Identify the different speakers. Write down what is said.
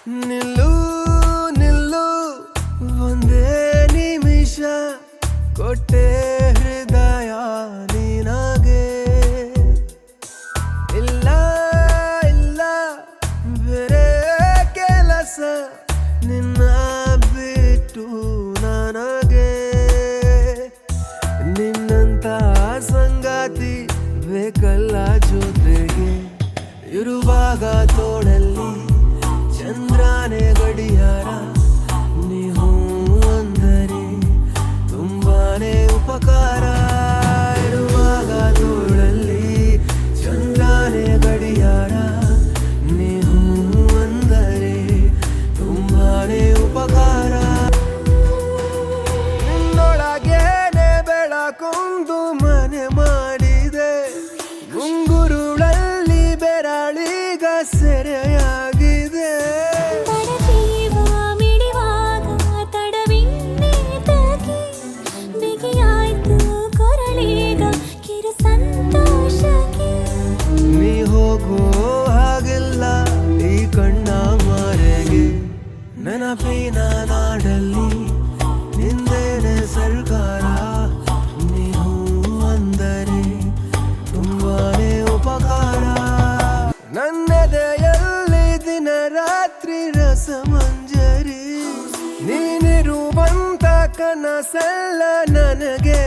Speaker 1: ನಿಲ್ಲು ನಿಲ್ಲು ಒಂದೇ ನಿಮಿಷ ಕೊಟ್ಟೆ ಹೃದಯ ನಿನಗೆ ಇಲ್ಲ ಇಲ್ಲ ಬೇರೆ ಕೆಲಸ ನಿನ್ನ ಬಿಟ್ಟು ನನಗೆ ನಿನ್ನಂತ ಸಂಗಾತಿ ಬೇಕಲ್ಲ ಜೊತೆಗೆ ಇರುವಾಗ ತೋಳಲ್ಲಿ ಚಂದ್ರನೇ ಗಡಿಯಾರ ನೀವು ಅಂದರೆ ತುಂಬಾನೇ ಉಪಕಾರ ಇರುವಾಗ ತೋಳಲ್ಲಿ ಚಂದ್ರನೇ ಗಡಿಯಾರ ನೀವು ಅಂದರೆ ತುಂಬಾನೇ ಉಪಕಾರ ನಿನ್ನೊಳಗೇನೆ ಬೆಳಕೊಂದು ಮನೆ ಮಾಡಿದೆ ಮುಂಗುರುಳಲ್ಲಿ ಬೆರಳಿಗ ಸೆರೆಯಾಗಿದೆ ನೀ ಹೋಗೋ ಹಾಗೆಲ್ಲ ಈ ಕಣ್ಣ ಮರೆಗೆ ನೆನಪಿನ ನಾಡಲ್ಲಿ ನಿಂದೇನೆ ಸರ್ಕಾರ ನೀವು ಅಂದರೆ ತುಂಬಾನೇ ಉಪಕಾರ ನನ್ನೆದೆಯಲ್ಲಿ ದಿನ ರಾತ್ರಿ ರಸಮಂಜರಿ ನೀನಿರುವಂತ ಕನಸೆಲ್ಲ ನನಗೆ